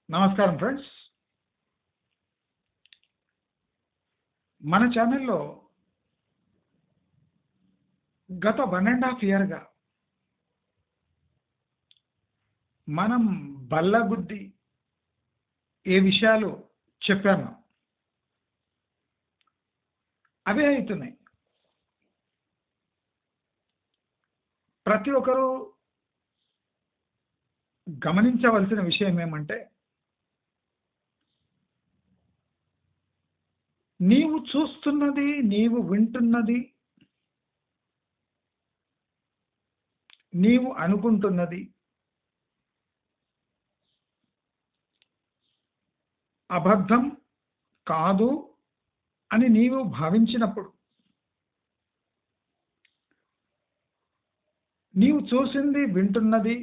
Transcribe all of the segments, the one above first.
నమస్కారం ఫ్రెండ్స్. మన ఛానల్‌లో గత 1 ½ ఇయర్‌గా మనం బల్లగుద్ది ఏ విషయాలు చెప్పామో అవే అయితున్నాయి. ప్రతి ఒక్కరూ గమనించవలసిన విషయం ఏమంటే, నీవు చూస్తున్నది, నీవు వింటున్నది, నీవు అనుకుంటున్నది అబద్ధం కాదు అని నీవు భావించినప్పుడు, నీవు చూసింది, వింటున్నది,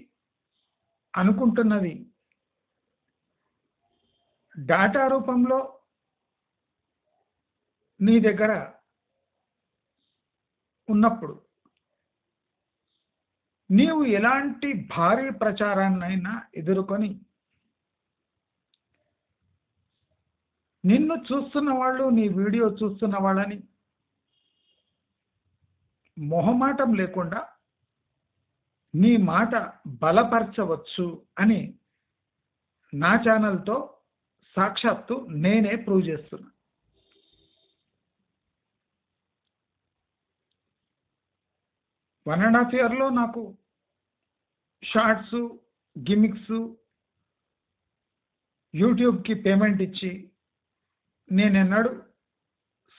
అనుకుంటున్నది డేటా రూపంలో నీ దగ్గర ఉన్నప్పుడు, నీవు ఎలాంటి భారీ ప్రచారాన్నైనా ఎదుర్కొని, నిన్ను చూస్తున్న వాళ్ళు, నీ వీడియో చూస్తున్న వాళ్ళని మొహమాటం లేకుండా నీ మాట బలపరచవచ్చు అని నా ఛానల్‌తో సాక్షాత్తు నేనే ప్రూవ్ చేస్తున్నా. వన్ అండ్ హాఫ్ ఇయర్‌లో నాకు షార్ట్స్, గిమిక్స్, యూట్యూబ్‌కి పేమెంట్ ఇచ్చి నేనెన్నడూ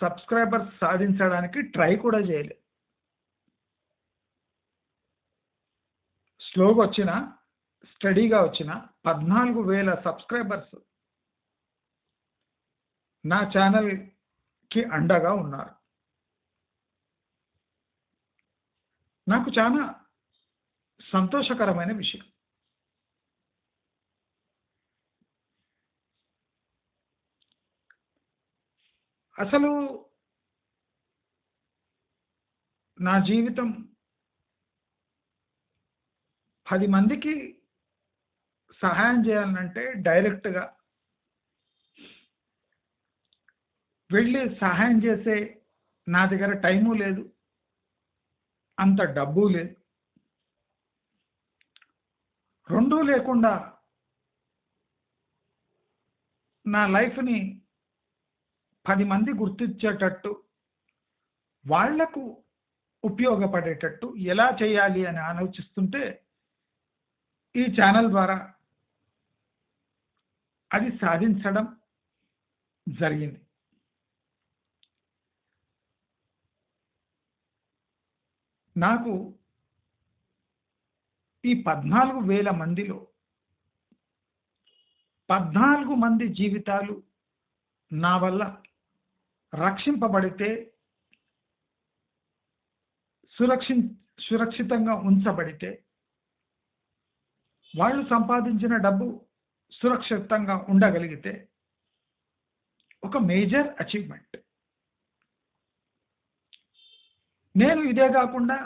సబ్స్క్రైబర్స్ సాధించడానికి ట్రై కూడా చేయలే. స్లోగా వచ్చినా, స్టడీగా వచ్చినా 14,000 సబ్స్క్రైబర్స్ నా ఛానల్‌కి అండగా ఉన్నారు. నాకు చాలా సంతోషకరమైన విషయం. అసలు నా జీవితం 10 మందికి సహాయం చేయాలంటే డైరెక్ట్‌గా వెళ్ళి సహాయం చేసే నా దగ్గర టైము లేదు. అంత డబ్బు లేదు. రెండూ లేకుండా నా లైఫ్‌ని 10 మంది గుర్తించేటట్టు, వాళ్లకు ఉపయోగపడేటట్టు ఎలా చేయాలి అని ఆలోచిస్తుంటే, ఈ ఛానల్ ద్వారా అది సాధించడం జరిగింది. నాకు ఈ 14,000 మందిలో 14 మంది జీవితాలు నా వల్ల రక్షింపబడితే, సురక్షితంగా ఉంచబడితే, వాళ్ళు సంపాదించిన డబ్బు సురక్షితంగా ఉండగలిగితే ఒక మేజర్ అచీవ్‌మెంట్. నేను ఇదే కాకుండా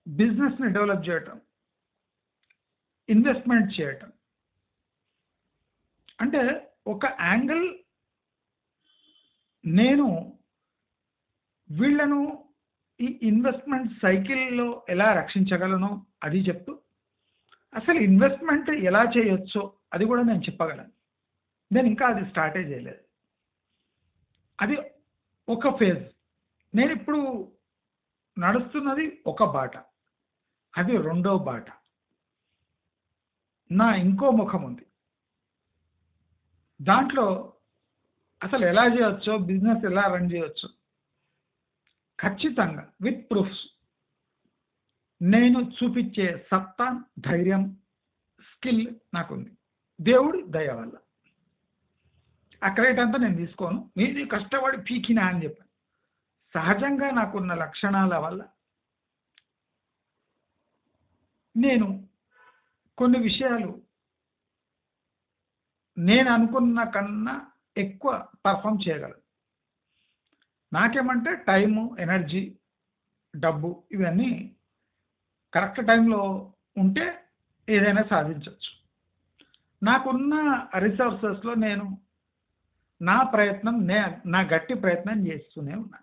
బిజినెస్‌ని డెవలప్ చేయటం, ఇన్వెస్ట్‌మెంట్ చేయటం. అంటే ఒక యాంగిల్ నేను వీళ్ళను ఈ ఇన్వెస్ట్‌మెంట్ సైకిల్‌లో ఎలా రక్షించగలనో అది చెప్తూ, అసలు ఇన్వెస్ట్‌మెంట్ ఎలా చేయొచ్చో అది కూడా నేను చెప్పగలను. నేను ఇంకా అది స్టార్టే చేయలేదు. అది ఒక ఫేజ్. నేనిప్పుడు నడుస్తున్నది ఒక బాట. అది రెండో బాట. నా ఇంకో ముఖం ఉంది. దాంట్లో అసలు ఎలా చేయొచ్చో, బిజినెస్ ఎలా రన్ చేయొచ్చో ఖచ్చితంగా విత్ ప్రూఫ్స్ నేను చూపించే సత్తా, ధైర్యం, స్కిల్ నాకుంది. దేవుడి దయ వల్ల. ఆ క్రెడిట్ అంతా నేను తీసుకోను. మీది కష్టపడి పీకినా అని చెప్పాను. సహజంగా నాకున్న లక్షణాల వల్ల నేను కొన్ని విషయాలు నేను అనుకున్న కన్నా ఎక్కువ పర్ఫార్మ్ చేయగలను. నాకేమంటే టైము, ఎనర్జీ, డబ్బు ఇవన్నీ కరెక్ట్ టైంలో ఉంటే ఏదైనా సాధించొచ్చు. నాకున్న రిసోర్సెస్లో నేను నా ప్రయత్నం నా గట్టి ప్రయత్నం చేస్తూనే ఉన్నా.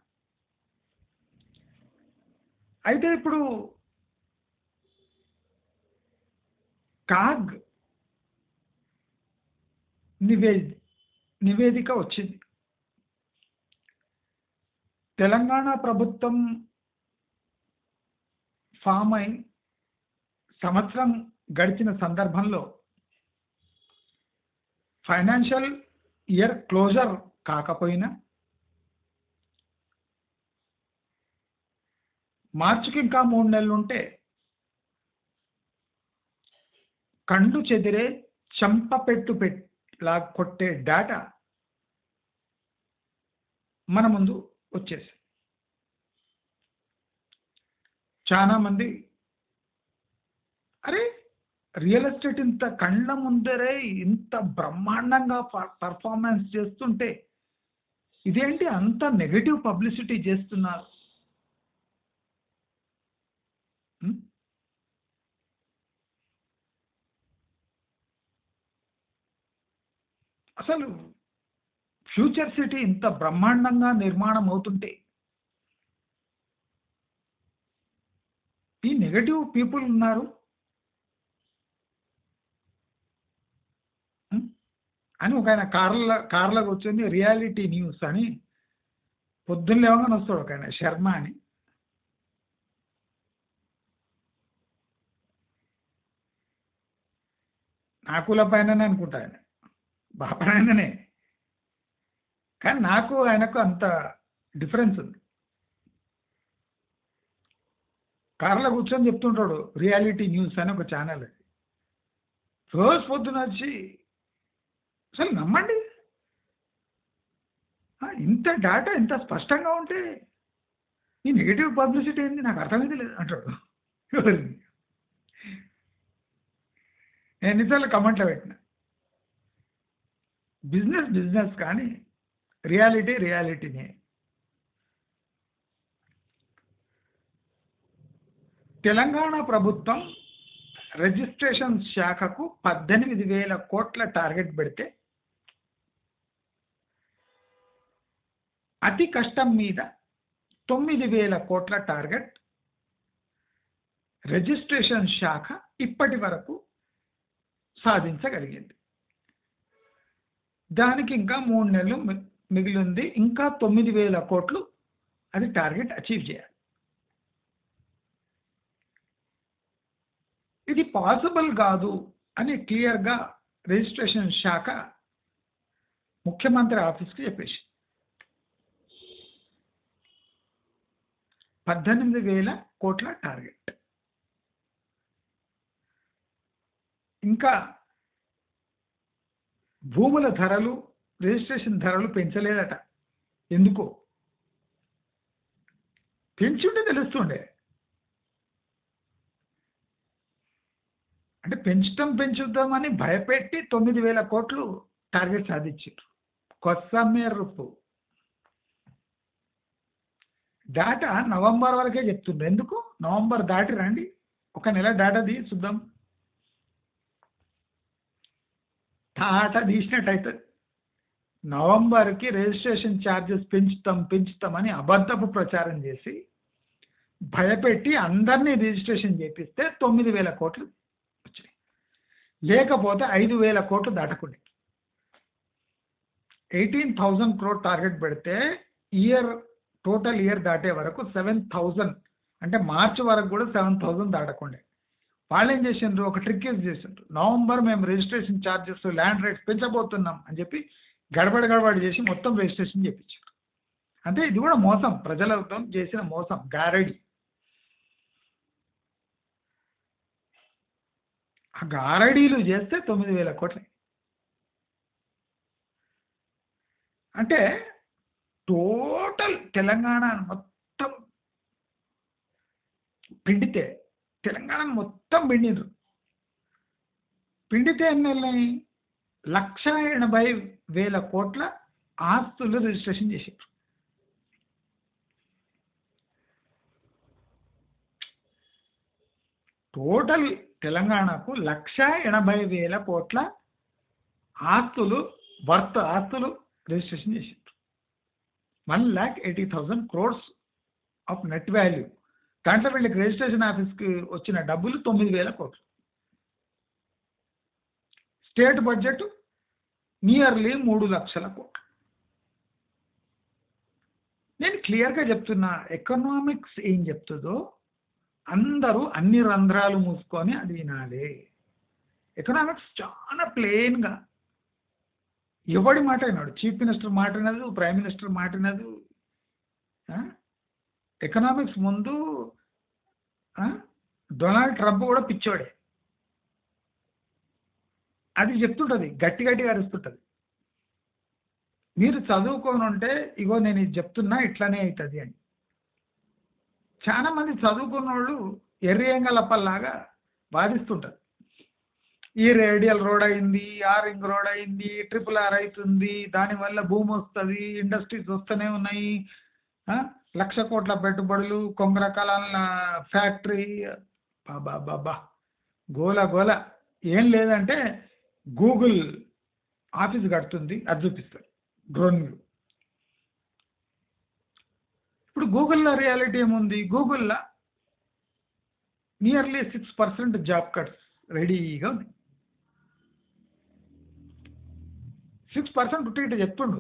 అయితే ఇప్పుడు కాగ్ నివేదిక వచ్చింది. తెలంగాణ ప్రభుత్వం ఫామ్ అయి సంవత్సరం గడిచిన సందర్భంలో ఫైనాన్షియల్ ఇయర్ క్లోజర్ కాకపోయినా మార్చికి ఇంకా 3 నెలలు ఉంటే కండు చెదిరే లా కొట్టే డేటా మన ముందు వచ్చేసి చాలా మంది అరే రియల్ ఎస్టేట్ ఇంత కళ్ళ ముందరే ఇంత బ్రహ్మాండంగా పర్ఫార్మెన్స్ చేస్తుంటే ఇదేంటి అంత నెగటివ్ పబ్లిసిటీ చేస్తున్నారు. అసలు ఫ్యూచర్ సిటీ ఇంత బ్రహ్మాండంగా నిర్మాణం అవుతుంటే ఈ నెగటివ్ పీపుల్ ఉన్నారు అని ఒక ఆయన కార్లో కూర్చొని రియాలిటీ న్యూస్ అని పొద్దున్న లేవగానే వస్తాడు ఒక ఆయన శర్మ అని. నాకుల పైననే అనుకుంటా ఆయన బాపరాయననే, కానీ నాకు ఆయనకు అంత డిఫరెన్స్ ఉంది. కార్లో కూర్చొని చెప్తుంటాడు రియాలిటీ న్యూస్ అని ఒక ఛానల్. అది రోజు పొద్దున వచ్చి అసలు నమ్మండి ఇంత డేటా ఇంత స్పష్టంగా ఉంటే ఈ నెగిటివ్ పబ్లిసిటీ ఏంది నాకు అర్థమైంది లేదు అంటాడు. నేను ఎన్నిసార్లు కమెంట్లో పెట్టిన బిజినెస్ కానీ రియాలిటీనే. తెలంగాణ ప్రభుత్వం రిజిస్ట్రేషన్ శాఖకు 18,000 కోట్ల టార్గెట్ పెడితే అతి కష్టం మీద 9,000 కోట్ల టార్గెట్ రిజిస్ట్రేషన్ శాఖ ఇప్పటి వరకు సాధించగలిగింది. దానికి ఇంకా 3 నెలలు మిగిలింది. ఇంకా 9,000 కోట్లు అది టార్గెట్ అచీవ్ చేయాలి. ఇది పాసిబుల్ కాదు అని క్లియర్గా రిజిస్ట్రేషన్ శాఖ ముఖ్యమంత్రి ఆఫీస్కి చెప్పేసి 18,000 కోట్ల టార్గెట్. ఇంకా భూముల ధరలు రిజిస్ట్రేషన్ ధరలు పెంచలేదట. ఎందుకో పెంచుంటే తెలుస్తుండే. అంటే పెంచుద్దామని భయపెట్టి 9,000 కోట్లు టార్గెట్ సాధించారు. కొస్సమేరుపు డేటా నవంబర్ వరకే చెప్తుండ్రు. ఎందుకు నవంబర్ దాటి రండి, ఒక నెల డేటా చూద్దాం. టాటా తీసినట్టయితే నవంబర్కి రిజిస్ట్రేషన్ ఛార్జెస్ పెంచుతామని అబద్ధపు ప్రచారం చేసి భయపెట్టి అందరినీ రిజిస్ట్రేషన్ చేపిస్తే 9,000 కోట్లు వచ్చినాయి. లేకపోతే 5,000 కోట్లు దాటకుండా 18,000 crore టార్గెట్ పెడితే టోటల్ ఇయర్ దాటే వరకు 7,000 అంటే మార్చి వరకు కూడా 7,000 దాటకుండా వాళ్ళు ఏం చేసిండ్రు, ఒక ట్రిక్ యూజ్ చేసిండ్రు. నవంబర్ మేము రిజిస్ట్రేషన్ ఛార్జెస్ ల్యాండ్ రేట్స్ పెంచబోతున్నాం అని చెప్పి గడబడి చేసి మొత్తం రిజిస్ట్రేషన్ చేయించారు. అంటే ఇది కూడా మోసం, ప్రజలతో చేసిన మోసం, గారడి. ఆ గారడీలు చేస్తే 9,000 కోట్లు. అంటే టోటల్ తెలంగాణ మొత్తం పిండితే పిండితే ఎన్ని వెళ్ళినాయి? 1,80,000 కోట్ల ఆస్తులు రిజిస్ట్రేషన్ చేశారు. టోటల్ తెలంగాణకు 1,80,000 కోట్ల ఆస్తులు ఆస్తులు రిజిస్ట్రేషన్ చేసిండ్రు. 1,80,000 crores ఆఫ్ నెట్ వాల్యూ. దాంట్లో వీళ్ళకి రిజిస్ట్రేషన్ ఆఫీస్కి వచ్చిన డబ్బులు 9,000 కోట్లు. స్టేట్ బడ్జెట్ నియర్లీ 3 లక్షల కోట్లు. నేను క్లియర్గా చెప్తున్నా, ఎకనామిక్స్ ఏం చెప్తుందో అందరూ అన్ని రంధ్రాలు మూసుకొని అది వినాలి. ఎకనామిక్స్ చాలా ప్లెయిన్గా ఎవడి మాట వినాడు. చీఫ్ మినిస్టర్ మాట వినదు, ప్రైమ్ మినిస్టర్ మాట వినదు. ఎకనామిక్స్ ముందు డొనాల్డ్ ట్రంప్ కూడా పిచ్చోడే. అది చెప్తుంటుంది, గట్టి గట్టిగా అరుస్తుంటుంది. మీరు చదువుకొని ఉంటే ఇగో నేను ఇది చెప్తున్నా ఇట్లానే అవుతుంది అని. చాలా మంది చదువుకున్న వాళ్ళు ఎర్రియంగలప్పల్లాగా వాదిస్తుంటారు. ఈ రేడియల్ రోడ్ అయింది, ఆ రింగ్ రోడ్ అయింది, RRR అవుతుంది, దానివల్ల భూమి వస్తుంది, ఇండస్ట్రీస్ వస్తూనే ఉన్నాయి, 1,00,000 కోట్ల పెట్టుబడులు, కొంగరకాల ఫ్యాక్టరీ, బాబా గోల గోల. ఏం లేదంటే గూగుల్ ఆఫీస్ కడుతుంది, అది చూపిస్తారు డ్రోన్ వ్యూ. ఇప్పుడు గూగుల్లో రియాలిటీ ఏముంది? గూగుల్లో నియర్లీ 6% జాబ్ కట్స్ రెడీగా ఉంది. 6% ఉంటే ఇటు చెప్తుండు,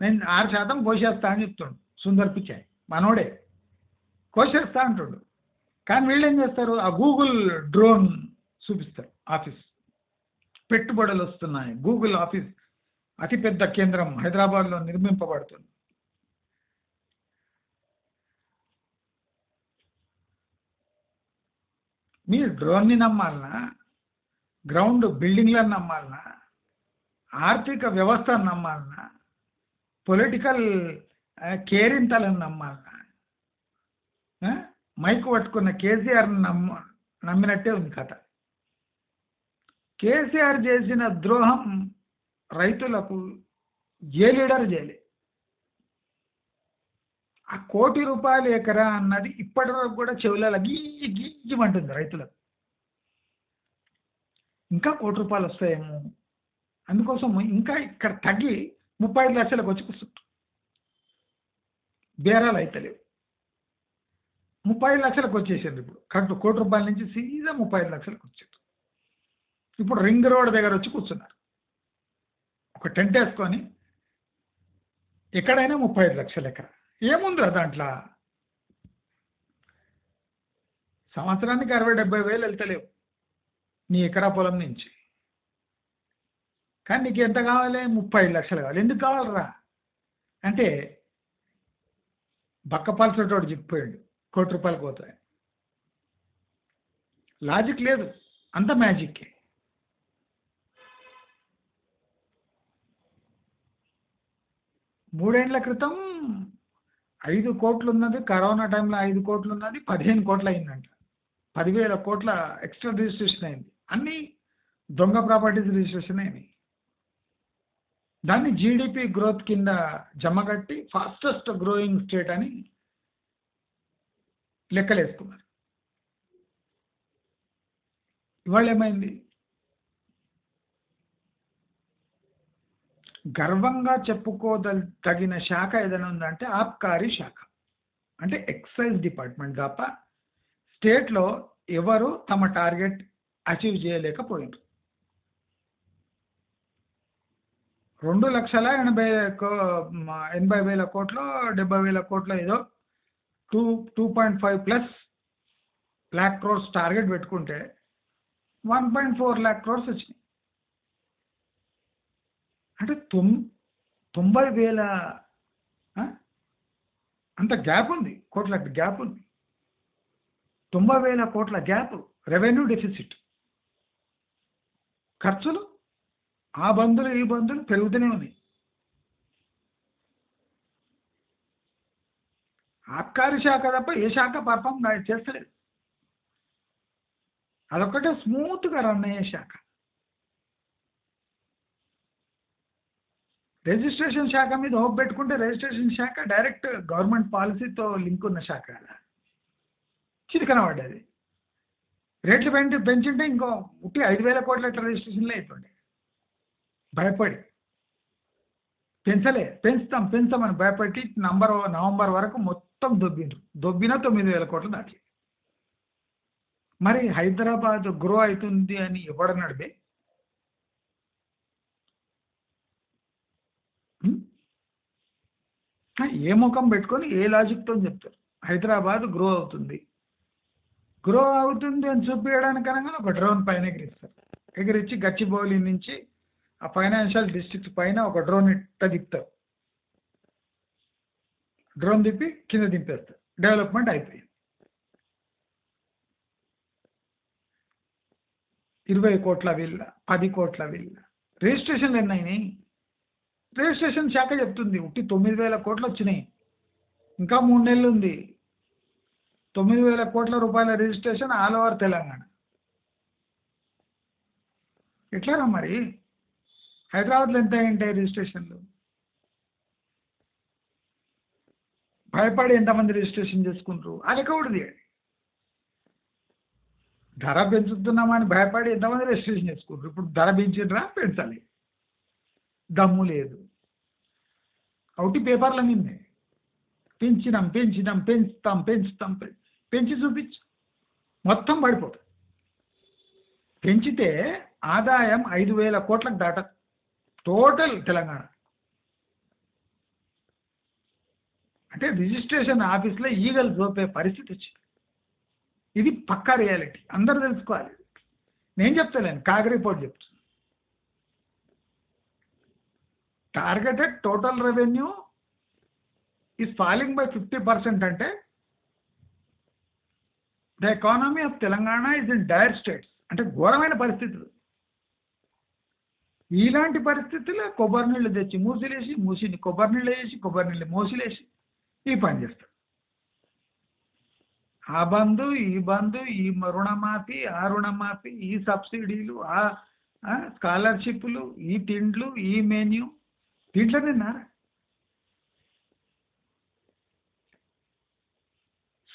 నేను 6% కోసేస్తా అని చెప్తుండు. సుందర్ పిచాయ్ మనోడే కోసేస్తా అంటుండు. కానీ వీళ్ళు ఏం చేస్తారు? ఆ గూగుల్ డ్రోన్ చూపిస్తారు. ఆఫీస్ పెట్టుబడులు వస్తున్నాయి. గూగుల్ ఆఫీస్ అతిపెద్ద కేంద్రం హైదరాబాద్లో నిర్మింపబడుతుంది. మీరు డ్రోన్ని నమ్మాలనా, గ్రౌండ్ బిల్డింగ్లను నమ్మాలనా, ఆర్థిక వ్యవస్థను నమ్మాలనా, పొలిటికల్ కేరింతలను నమ్మాలనా? మైకు పట్టుకున్న కేసీఆర్ని నమ్మినట్టే ఉంది కథ. కేసీఆర్ చేసిన ద్రోహం రైతులకు ఏ లీడర్ చేయలే. ఆ ₹1,00,00,000 ఎకరా అన్నది ఇప్పటి వరకు కూడా చెవులలో గీయమంటుంది రైతులకు. ఇంకా ₹1,00,00,000 వస్తాయేమో, అందుకోసం ఇంకా ఇక్కడ తగ్గి 35 లక్షలకు వచ్చి కూర్చుంటారు. బేరాలు అయితలేవు. 35 లక్షలకు వచ్చేసారు. ఇప్పుడు కరెక్ట్ ₹1,00,00,000 నుంచి సీదా 35 లక్షలకు వచ్చారు. ఇప్పుడు రింగ్ రోడ్ దగ్గర వచ్చి కూర్చున్నారు. ఒక టెంట్ వేసుకొని ఎక్కడైనా 35 లక్షల ఎకరా. ఏముందిరా దాంట్లో? సంవత్సరానికి 60-70 వేలు వెళ్తలేవు నీ ఎకరా పొలం నుంచి. కానీ నీకు ఎంత కావాలి? 35 లక్షలు కావాలి. ఎందుకు కావాలరా అంటే బక్కపల్సటోడు చెప్పాడు ₹1,00,00,000 పోతాయి. లాజిక్ లేదు, అంత మ్యాజిక్కే. మూడేళ్ల క్రితం 5 కోట్లు ఉన్నది, కరోనా టైంలో 5 కోట్లు ఉన్నది, 15 కోట్లు అయిందంట. 10,000 కోట్ల ఎక్స్ట్రా రిజిస్ట్రేషన్ అయింది. అన్నీ దొంగ ప్రాపర్టీస్ రిజిస్ట్రేషన్ అయినాయి. దాన్ని జీడిపి గ్రోత్ కింద జమగట్టి ఫాస్టెస్ట్ గ్రోయింగ్ స్టేట్ అని లెక్కలేసుకున్నారు. ఇవాళ ఏమైంది? గర్వంగా చెప్పుకోదగిన శాఖ ఏదైనా ఉందంటే ఆబ్కారీ శాఖ, అంటే ఎక్సైజ్ డిపార్ట్మెంట్ తప్ప స్టేట్లో ఎవరు తమ టార్గెట్ అచీవ్ చేయలేకపోయారు. 2,80,000 కోట్లు 70,000 కోట్లు ఏదో 2.5+ lakh crores టార్గెట్ పెట్టుకుంటే 1.4 lakh crores వచ్చినాయి. అంటే 90,000 అంత గ్యాప్ ఉంది, కోట్ల గ్యాప్ ఉంది. 90,000 కోట్ల గ్యాప్. Revenue deficit. ఖర్చులు ఆ బంధులు ఈ బంధులు పెరుగుతూనే ఉన్నాయి. ఆబ్కారీ శాఖ తప్ప ఏ శాఖ పర్ఫామ్ చేస్తలేదు. అదొక్కటే స్మూత్గా రన్ అయ్యే శాఖ. రిజిస్ట్రేషన్ శాఖ మీద హోప్ పెట్టుకుంటే రిజిస్ట్రేషన్ శాఖ డైరెక్ట్ గవర్నమెంట్ పాలసీతో లింక్ ఉన్న శాఖ కదా, చిరికన పడ్డది. రేట్లు పెంచుంటే ఇంకో 5,000 కోట్ల రిజిస్ట్రేషన్లే అయిపోండి. భయపడి పెంచుతామని భయపెట్టి నవంబర్ వరకు మొత్తం దొబ్బిన 9,000 కోట్లు దాటి. మరి హైదరాబాద్ గ్రో అవుతుంది అని ఎవడన్నాడు బే? ఏ ముఖం పెట్టుకొని ఏ లాజిక్తో చెప్తారు హైదరాబాద్ గ్రో అవుతుంది అని చూపించడానికి అనగానే ఒక డ్రోన్ పైన ఎగిరించి గచ్చిబౌలి నుంచి ఆ ఫైనాన్షియల్ డిస్ట్రిక్ట్ పైన ఒక డ్రోన్ ఇట్ట తిప్పుతారు. డ్రోన్ తిప్పి కింద దింపేస్తారు. డెవలప్మెంట్ అయిపోయింది. 20 కోట్ల విల్ల, 10 కోట్ల విల్ల. రిజిస్ట్రేషన్లు ఎన్ని అయినాయి? రిజిస్ట్రేషన్ శాఖ చెప్తుంది ఉట్టి 9,000 కోట్లు వచ్చినాయి. ఇంకా 3 నెలలు ఉంది. 9,000 కోట్ల రూపాయల రిజిస్ట్రేషన్ ఆల్ ఓవర్ తెలంగాణ. ఎట్లారా మరి? హైదరాబాద్లో ఎంత ఉంటాయి రిజిస్ట్రేషన్లు? భయపడి ఎంతమంది రిజిస్ట్రేషన్ చేసుకుంటారు? అది కూడా ధర పెంచుతున్నామని భయపడి ఎంతమంది రిజిస్ట్రేషన్ చేసుకుంటారు? ఇప్పుడు ధర పెంచినరా? పెంచాలి. దమ్ము లేదు. ఒకటి పేపర్ల మీదే పెంచినాం పెంచుతాం పెంచి చూపించు, మొత్తం పడిపోతుంది. పెంచితే ఆదాయం 5,000 కోట్లకు దాటదు టోటల్ తెలంగాణ. అంటే రిజిస్ట్రేషన్ ఆఫీస్లో ఈగలు చూపే పరిస్థితి వచ్చింది. ఇది పక్కా రియాలిటీ, అందరూ తెలుసుకోవాలి. నేను చెప్తలేను, కాగ్ రిపోర్ట్ చెప్తాను. Targeted total revenue is falling by 50% అంటే the economy of Telangana is in dire states. అంటే ఘోరమైన పరిస్థితులు. ఇలాంటి పరిస్థితుల్లో కొబ్బరి నీళ్ళు తెచ్చి మూసిలేసి, మూసిని కొబ్బరి నీళ్ళు వేసి, కొబ్బరి నీళ్ళు మూసిలేసి ఈ పని చేస్తారు. ఆ బంధు, ఈ బంధు, ఈ రుణమాఫీ, ఆ రుణమాఫీ, ఈ సబ్సిడీలు, ఆ స్కాలర్షిప్లు, ఈ తిండ్లు, ఈ మెన్యూ, దీంట్లో తిన్నారా?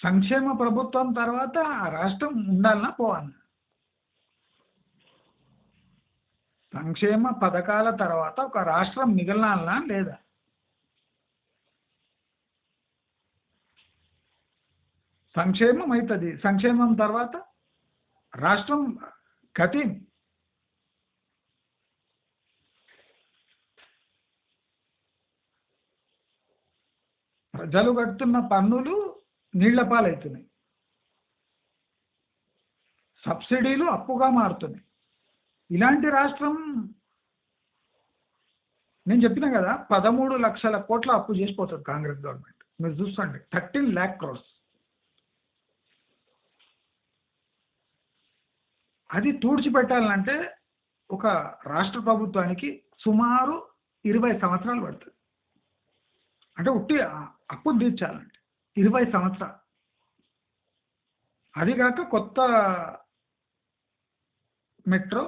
సంక్షేమ ప్రభుత్వం తర్వాత ఆ రాష్ట్రం ఉండాలన్నా పోవాలన్నా? సంక్షేమ పథకాల తర్వాత ఒక రాష్ట్రం మిగలాలన్నా లేదా? సంక్షేమం అవుతుంది. సంక్షేమం తర్వాత రాష్ట్రం గతి. ప్రజలు కడుతున్న పన్నులు నీళ్ల పాలవుతున్నాయి. సబ్సిడీలు అప్పుగా మారుతున్నాయి. ఇలాంటి రాష్ట్రం నేను చెప్పినా కదా, 13 లక్షల కోట్ల అప్పు చేసిపోతుంది కాంగ్రెస్ గవర్నమెంట్. మీరు చూసుకోండి, 13 lakh crores. అది తూడ్చిపెట్టాలంటే ఒక రాష్ట్ర ప్రభుత్వానికి సుమారు 20 సంవత్సరాలు పడుతుంది. అంటే ఉట్టి అప్పును తీర్చాలంటే 20 సంవత్సరాలు. అదిగాక కొత్త మెట్రో,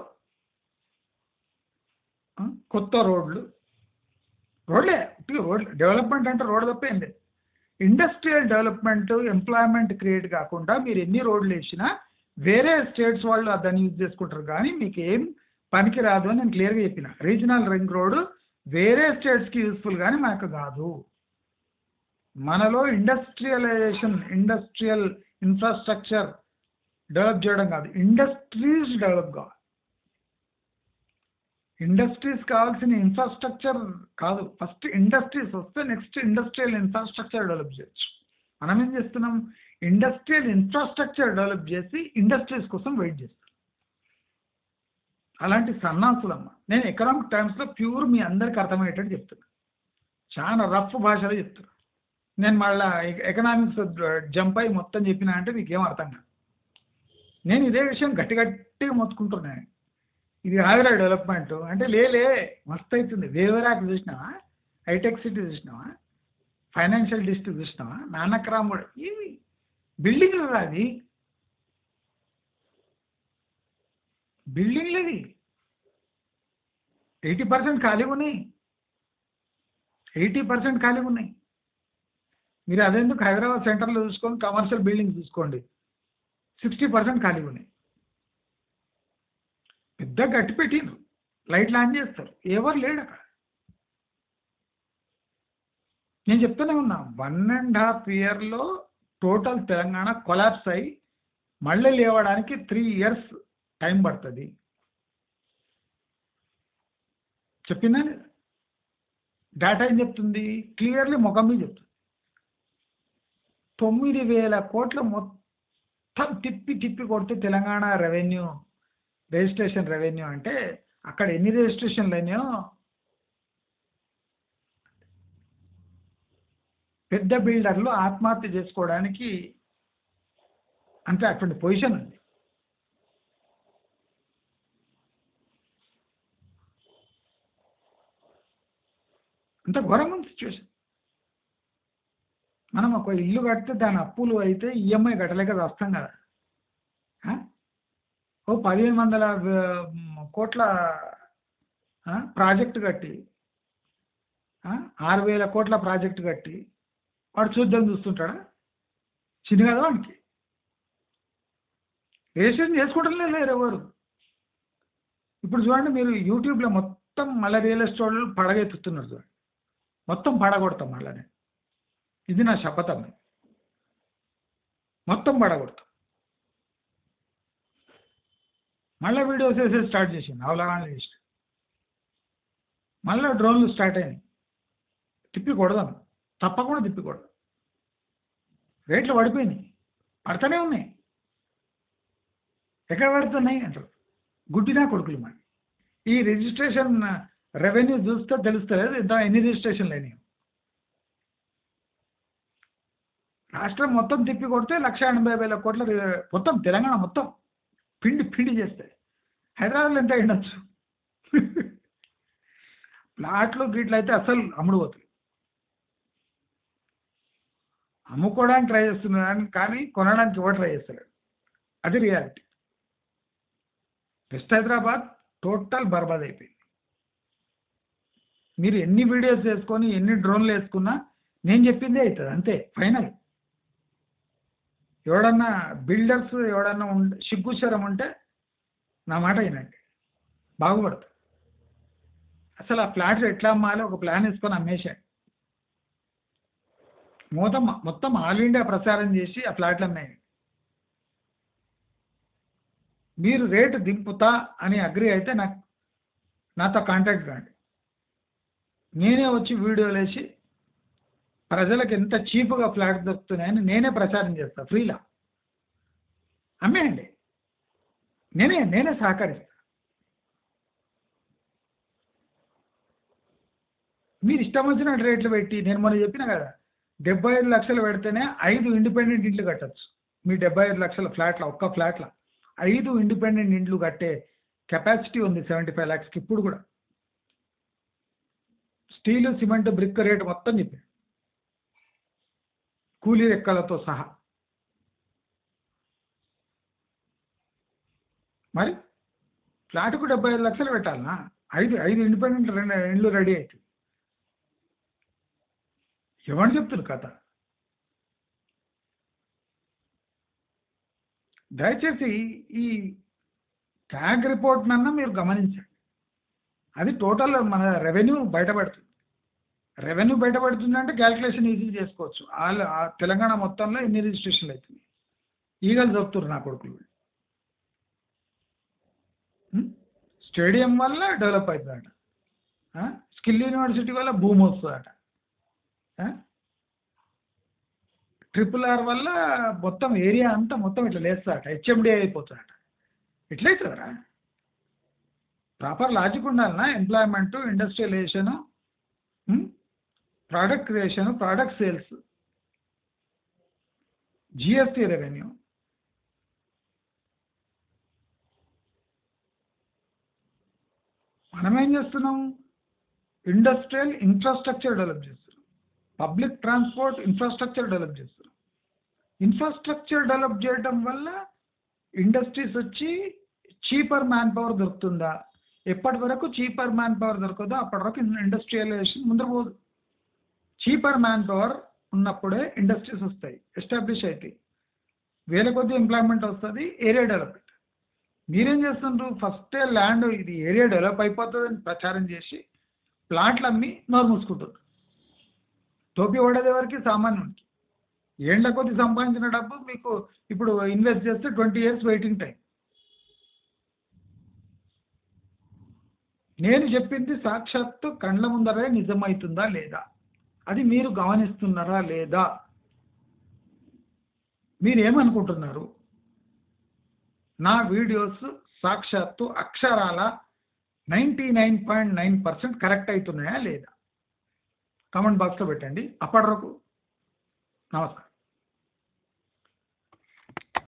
కొత్త రోడ్లే డెవలప్మెంట్ అంటే రోడ్ తప్పేంది. ఇండస్ట్రియల్ డెవలప్మెంట్, ఎంప్లాయ్మెంట్ క్రియేట్ కాకుండా మీరు ఎన్ని రోడ్లు వేసినా వేరే స్టేట్స్ వాళ్ళు దాన్ని యూజ్ చేసుకుంటారు, కానీ మీకు ఏం పనికి రాదు అని నేను క్లియర్గా చెప్పిన. రీజనల్ రింగ్ రోడ్ వేరే స్టేట్స్కి యూస్ఫుల్ కానీ మనకు కాదు. మనలో ఇండస్ట్రియలైజేషన్, ఇండస్ట్రియల్ ఇన్ఫ్రాస్ట్రక్చర్ డెవలప్ చేయడం కాదు, ఇండస్ట్రీస్ డెవలప్ కావాలి. ఇండస్ట్రీస్ కావాల్సిన ఇన్ఫ్రాస్ట్రక్చర్ కాదు, ఫస్ట్ ఇండస్ట్రీస్ వస్తే నెక్స్ట్ ఇండస్ట్రియల్ ఇన్ఫ్రాస్ట్రక్చర్ డెవలప్ చేయొచ్చు. మనం ఏం చేస్తున్నాం? ఇండస్ట్రియల్ ఇన్ఫ్రాస్ట్రక్చర్ డెవలప్ చేసి ఇండస్ట్రీస్ కోసం వెయిట్ చేస్తాం. అలాంటి సన్నాసులమ్మ. నేను ఎకనామిక్ టైమ్స్లో ప్యూర్ మీ అందరికి అర్థమయ్యేటట్టు చెప్తున్నా, చాలా రఫ్ భాషలో చెప్తున్నా. నేను మళ్ళీ ఎకనామిక్స్ జంప్ అయి మొత్తం చెప్పినా అంటే మీకు ఏం అర్థం కాదు. నేను ఇదే విషయం గట్టిగా మొత్తుకుంటున్నాను. ఇది ఆవిరా డెవలప్మెంట్ అంటే లేలే మస్తు అవుతుంది. వేవరాక్ చూసినావా? హైటెక్ సిటీ చూసినావా? ఫైనాన్షియల్ డిస్ట్రిక్ట్ చూసినావా? నానక్రామ్ ఇవి బిల్డింగ్లు అది బిల్డింగ్లు, ఇది 80% ఖాళీగా ఉన్నాయి. 80% ఖాళీగా ఉన్నాయి. మీరు అదెందుకు హైదరాబాద్ సెంటర్లో చూసుకోండి, కమర్షియల్ బిల్డింగ్స్ చూసుకోండి, 60% ఖాళీగా ఉన్నాయి. పెద్ద గట్టి పెట్టిండ్రు. లైట్లు ఆన్ చేస్తారు, ఎవరు లేడు అక్కడ. నేను చెప్తూనే ఉన్నా 1.5 ఇయర్లో టోటల్ తెలంగాణ కొలాప్స్ అయ్యి మళ్ళీ లేవడానికి 3 ఇయర్స్ టైం పడుతుంది. చెప్పిందా లేదా? డేటా ఏం చెప్తుంది? క్లియర్లీ ముఖం మీద చెప్తుంది. 9,000 కోట్ల మొత్తం తిప్పి తిప్పి కొడితే తెలంగాణ రెవెన్యూ, రిజిస్ట్రేషన్ రెవెన్యూ అంటే అక్కడ ఎన్ని రిజిస్ట్రేషన్లు అయినాయో పెద్ద బిల్డర్లు ఆత్మహత్య చేసుకోవడానికి అంటే అటువంటి పొజిషన్ ఉంది. అంత ఘోరంగా ఉంది సిచ్యువేషన్. మనం ఒక ఇల్లు కడితే దాని అప్పులు అయితే ఈఎంఐ కట్టలేక వస్తాం కదా. ఓ 1,500 కోట్ల ప్రాజెక్టు కట్టి 6,000 కోట్ల ప్రాజెక్టు కట్టి వాడు చూద్దాం చూస్తుంటాడా? చిన్న కదా వాడికి. రిజిస్ట్రేషన్ చేసుకోవడం లేరు ఎవరు. ఇప్పుడు చూడండి మీరు యూట్యూబ్లో మొత్తం మళ్ళీ రియల్ ఎస్టేట్ పడగెత్తుతున్నారు చూడండి, మొత్తం పడగొడతాం మళ్ళీ. ఇది నా శపథం, మొత్తం పడగొడతాం. మళ్ళీ వీడియోస్ వేసే స్టార్ట్ చేసింది అవలాగానే చేసి, మళ్ళీ డ్రోన్లు స్టార్ట్ అయినాయి. తిప్పి కొడదాం, తప్పకుండా తిప్పి కొడదాం. రేట్లు పడిపోయినాయి, పడుతూనే ఉన్నాయి. ఎక్కడ పడుతున్నాయి అంటారు, గుడ్డినా కొడుకులు మరి. ఈ రిజిస్ట్రేషన్ రెవెన్యూ చూస్తే తెలుస్తలేదు ఇంత ఎన్ని రిజిస్ట్రేషన్లు అయినాయి. రాష్ట్రం మొత్తం తిప్పి కొడితే 1,80,000 కోట్ల మొత్తం తెలంగాణ మొత్తం పిండి పిండి చేస్తే హైదరాబాద్లో ఎంత అయిండొచ్చు. ప్లాట్లు గీట్లు అయితే అసలు అమ్ముడు పోతుంది. అమ్ముకోవడానికి ట్రై చేస్తున్నాడు కానీ కొనడానికి ఎవరు ట్రై చేస్తలేడు. అది రియాలిటీ. వెస్ట్ హైదరాబాద్ టోటల్ బర్బాద్ అయిపోయింది. మీరు ఎన్ని వీడియోస్ వేసుకొని ఎన్ని డ్రోన్లు వేసుకున్నా నేను చెప్పిందే అవుతుంది అంతే ఫైనల్. ఎవడన్నా బిల్డర్స్ ఎవడన్నా సిగ్గుశరం ఉంటే నా మాట వినండి, బాగుపడుతుంది. అసలు ఆ ఫ్లాట్స్ ఎట్లా అమ్మాలో ఒక ప్లాన్ వేసుకొని అమ్మేశాడు. మొత్తం ఆల్ ఇండియా ప్రచారం చేసి ఆ ఫ్లాట్లు అమ్మాయి. మీరు రేటు దింపుతా అని అగ్రి అయితే నాతో కాంటాక్ట్ కాండి. నేనే వచ్చి వీడియోలు వేసి ప్రజలకు ఎంత చీప్గా ఫ్లాట్ దొరుకుతున్నాయని నేనే ప్రచారం చేస్తాను ఫ్రీలా. అమ్మేయండి, నేనే సహకరిస్తాను. మీరు ఇష్టం వచ్చిన రేట్లు పెట్టి, నేను మొన్న చెప్పిన కదా 75 లక్షలు పెడితేనే 5 ఇండిపెండెంట్ ఇండ్లు కట్టచ్చు. మీ 75 లక్షల ఫ్లాట్ల ఒక్క ఫ్లాట్ల 5 ఇండిపెండెంట్ ఇండ్లు కట్టే కెపాసిటీ ఉంది 75 lakhsకి ఇప్పుడు కూడా. స్టీలు, సిమెంట్, బ్రిక్ రేటు మొత్తం చెప్పాను, కూలీ లెక్కలతో సహా. మరి ఫ్లాట్కు 75 లక్షలు పెట్టాలనా? 5 ఇండిపెండెంట్ ఇండ్లు రెడీ అవుతుంది. ఎవరు చెప్తున్నారు కథ? దయచేసి ఈ ట్యాగ్ రిపోర్ట్ నన్నా మీరు గమనించండి. అది టోటల్ మన రెవెన్యూ బయటపడుతుంది. రెవెన్యూ బయటపడుతుంది అంటే క్యాల్కులేషన్ ఈజీ చేసుకోవచ్చు. తెలంగాణ మొత్తంలో ఎన్ని రిజిస్ట్రేషన్లు అవుతుంది. ఈగలు చెప్తున్నారు నా కొడుకులు. స్టేడియం వల్ల డెవలప్ అవుతుందట, స్కిల్ యూనివర్సిటీ వల్ల భూమి వస్తుందట, RRR వల్ల మొత్తం ఏరియా అంతా మొత్తం ఇట్లా లేస్తుందట, HMD అయిపోతుందట. ఎట్లయితుందరా? ప్రాపర్ లాజిక్ ఉండాలన్నా. Employment, industrialisation, product creation, product sales, GST revenue. మనం ఏం చేస్తున్నాం? ఇండస్ట్రియల్ ఇన్ఫ్రాస్ట్రక్చర్ డెవలప్ చేస్తున్నాం, పబ్లిక్ ట్రాన్స్పోర్ట్ ఇన్ఫ్రాస్ట్రక్చర్ డెవలప్ చేస్తున్నాం. ఇన్ఫ్రాస్ట్రక్చర్ డెవలప్ చేయడం వల్ల ఇండస్ట్రీస్ వచ్చి చీపర్ మ్యాన్ పవర్ దొరుకుతుందా? ఎప్పటి వరకు చీపర్ మ్యాన్ పవర్ దొరకదో అప్పటి వరకు ఇండస్ట్రియలైజేషన్ ముందర పోదు. చీపర్ మ్యాన్ పవర్ ఉన్నప్పుడే ఇండస్ట్రీస్ వస్తాయి, ఎస్టాబ్లిష్ అవుతాయి, వేల కొద్ది ఎంప్లాయ్మెంట్ వస్తుంది, ఏరియా డెవలప్మెంట్. మీరేం చేస్తుండ్రు? ఫస్టే ల్యాండ్ ఇది ఏరియా డెవలప్ అయిపోతుందని ప్రచారం చేసి ప్లాట్లు అమ్మి నోరు మూసుకుంటారు. టోపీ పడేది ఎవరికి? సామాన్యునికి. ఏండ్ల కొద్ది సంపాదించిన డబ్బు మీకు ఇప్పుడు ఇన్వెస్ట్ చేస్తే 20 ఇయర్స్ వెయిటింగ్ టైం. నేను చెప్పింది సాక్షాత్తు కండ్ల ముందరే నిజమవుతుందా లేదా? అది మీరు గమనిస్తున్నారా లేదా? మీరేమనుకుంటున్నారు? నా వీడియోస్ సాక్షాత్తు అక్షరాల 99.9% కరెక్ట్ అవుతున్నాయా లేదా? కామెంట్ బాక్స్లో పెట్టండి. అప్పటి వరకు నమస్కారం.